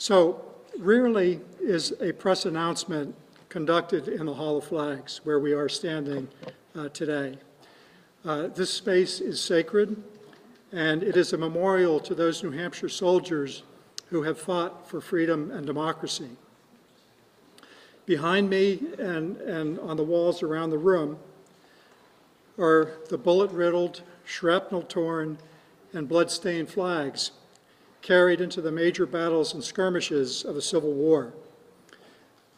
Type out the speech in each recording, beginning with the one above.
So rarely is a press announcement conducted in the Hall of Flags, where we are standing today. This space is sacred, and it is a memorial to those New Hampshire soldiers who have fought for freedom and democracy. Behind me and on the walls around the room are the bullet-riddled, shrapnel-torn, and blood-stained flags carried into the major battles and skirmishes of the Civil War.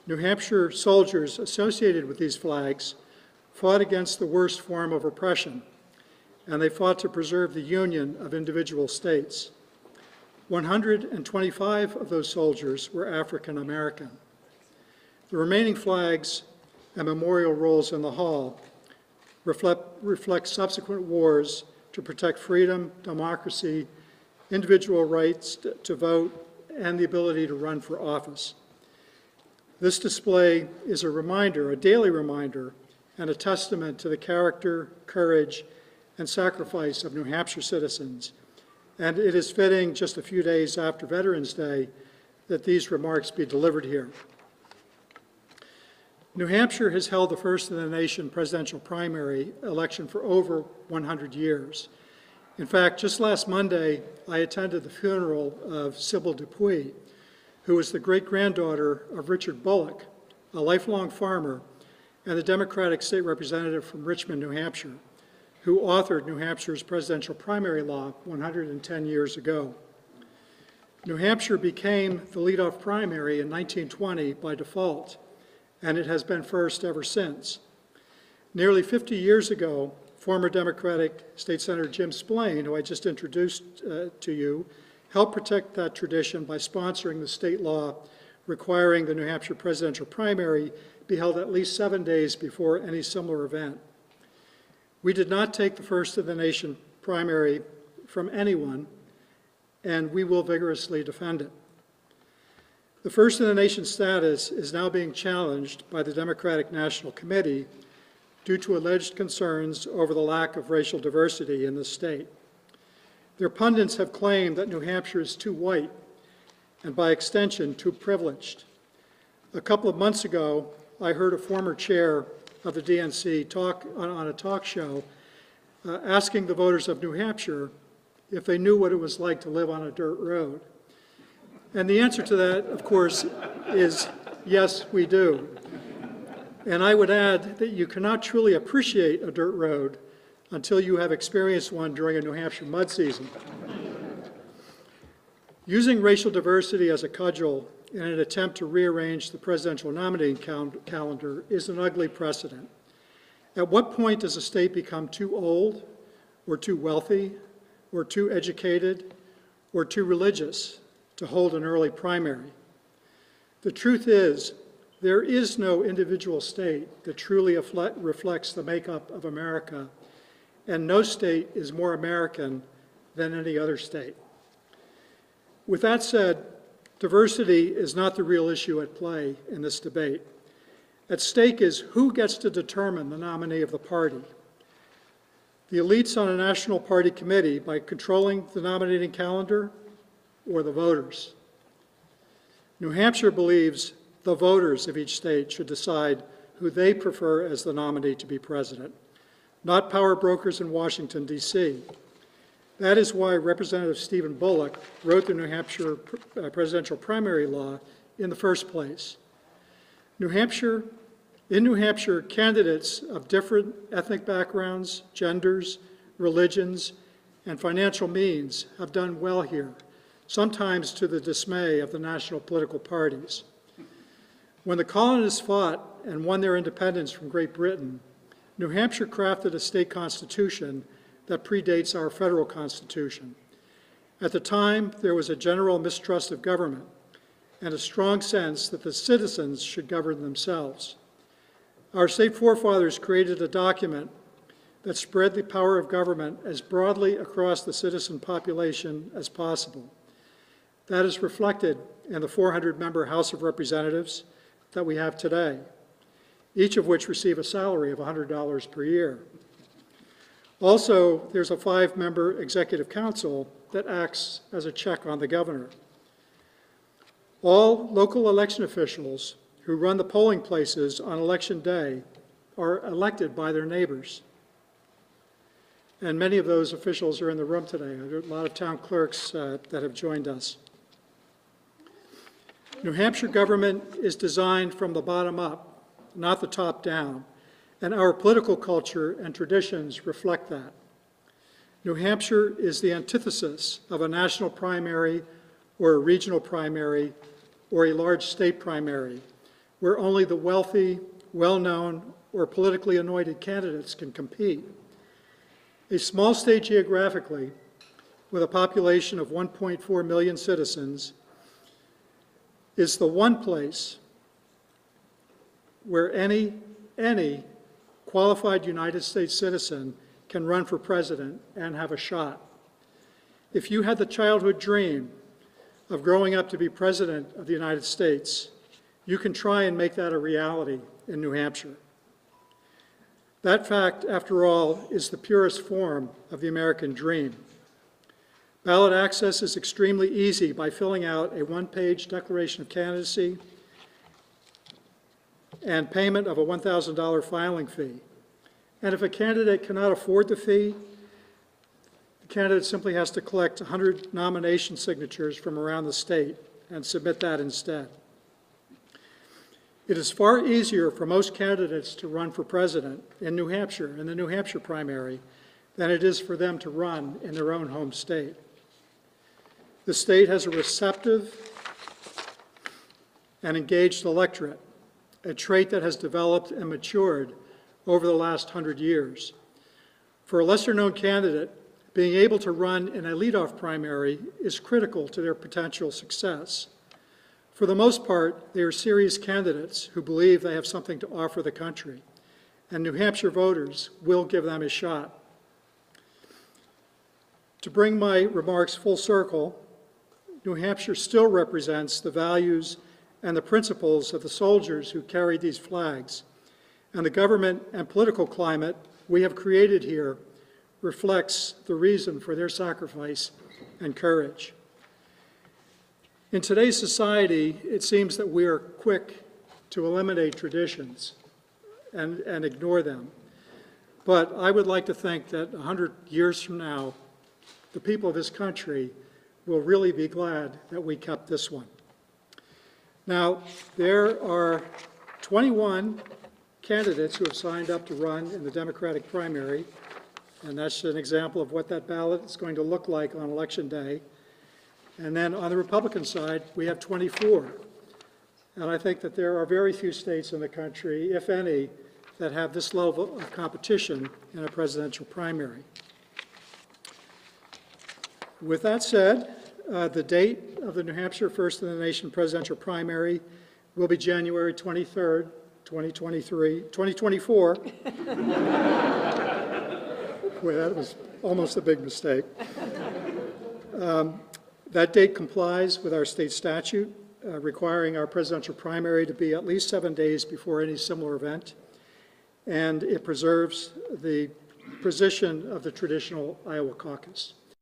New Hampshire soldiers associated with these flags fought against the worst form of oppression, and they fought to preserve the union of individual states. 125 of those soldiers were African American. The remaining flags and memorial rolls in the hall reflect subsequent wars to protect freedom, democracy, individual rights to vote, and the ability to run for office. This display is a reminder, a daily reminder, and a testament to the character, courage, and sacrifice of New Hampshire citizens. And it is fitting, just a few days after Veterans Day, that these remarks be delivered here. New Hampshire has held the first-in-the-nation presidential primary election for over 100 years. In fact, just last Monday, I attended the funeral of Sybil Dupuy, who was the great-granddaughter of Richard Bullock, a lifelong farmer, and the Democratic state representative from Richmond, New Hampshire, who authored New Hampshire's presidential primary law 110 years ago. New Hampshire became the leadoff primary in 1920 by default, and it has been first ever since. Nearly 50 years ago, former Democratic State Senator Jim Splain, who I just introduced to you, helped protect that tradition by sponsoring the state law requiring the New Hampshire presidential primary be held at least 7 days before any similar event. We did not take the first-in-the-nation primary from anyone, and we will vigorously defend it. The first-in-the-nation status is now being challenged by the Democratic National Committee due to alleged concerns over the lack of racial diversity in the state. Their pundits have claimed that New Hampshire is too white and, by extension, too privileged. A couple of months ago, I heard a former chair of the DNC talk on a talk show asking the voters of New Hampshire if they knew what it was like to live on a dirt road. And the answer to that, of course, is yes, we do. And I would add that you cannot truly appreciate a dirt road until you have experienced one during a New Hampshire mud season. Using racial diversity as a cudgel in an attempt to rearrange the presidential nominating calendar is an ugly precedent. At what point does a state become too old, or too wealthy, or too educated, or too religious to hold an early primary? The truth is, there is no individual state that truly reflects the makeup of America, and no state is more American than any other state. With that said, diversity is not the real issue at play in this debate. At stake is who gets to determine the nominee of the party. The elites on a national party committee by controlling the nominating calendar, or the voters. New Hampshire believes the voters of each state should decide who they prefer as the nominee to be president, not power brokers in Washington, D.C. That is why Representative Stephen Bullock wrote the New Hampshire presidential primary law in the first place. In New Hampshire, candidates of different ethnic backgrounds, genders, religions, and financial means have done well here, sometimes to the dismay of the national political parties. When the colonists fought and won their independence from Great Britain, New Hampshire crafted a state constitution that predates our federal constitution. At the time, there was a general mistrust of government and a strong sense that the citizens should govern themselves. Our state forefathers created a document that spread the power of government as broadly across the citizen population as possible. That is reflected in the 400-member House of Representatives that we have today, each of which receive a salary of $100 per year. Also, there's a 5-member executive council that acts as a check on the governor. All local election officials who run the polling places on election day are elected by their neighbors. And many of those officials are in the room today. There are a lot of town clerks that have joined us. New Hampshire government is designed from the bottom up, not the top down, and our political culture and traditions reflect that. New Hampshire is the antithesis of a national primary or a regional primary or a large state primary, where only the wealthy, well-known, or politically anointed candidates can compete. A small state geographically, with a population of 1.4 million citizens, is the one place where any qualified United States citizen can run for president and have a shot. If you had the childhood dream of growing up to be president of the United States, you can try and make that a reality in New Hampshire. That fact, after all, is the purest form of the American dream. Ballot access is extremely easy by filling out a one-page declaration of candidacy and payment of a $1,000 filing fee. And if a candidate cannot afford the fee, the candidate simply has to collect 100 nomination signatures from around the state and submit that instead. It is far easier for most candidates to run for president in New Hampshire, in the New Hampshire primary, than it is for them to run in their own home state. The state has a receptive and engaged electorate, a trait that has developed and matured over the last 100 years. For a lesser-known candidate, being able to run in a leadoff primary is critical to their potential success. For the most part, they are serious candidates who believe they have something to offer the country, and New Hampshire voters will give them a shot. To bring my remarks full circle, New Hampshire still represents the values and the principles of the soldiers who carried these flags, and the government and political climate we have created here reflects the reason for their sacrifice and courage. In today's society, it seems that we are quick to eliminate traditions and ignore them. But I would like to think that 100 years from now, the people of this country will really be glad that we kept this one. Now, there are 21 candidates who have signed up to run in the Democratic primary, and that's an example of what that ballot is going to look like on Election Day. And then on the Republican side, we have 24. And I think that there are very few states in the country, if any, that have this level of competition in a presidential primary. With that said, the date of the New Hampshire First in the Nation presidential primary will be January 23rd, 2024. Boy, that was almost a big mistake. That date complies with our state statute, requiring our presidential primary to be at least 7 days before any similar event, and it preserves the position of the traditional Iowa caucus.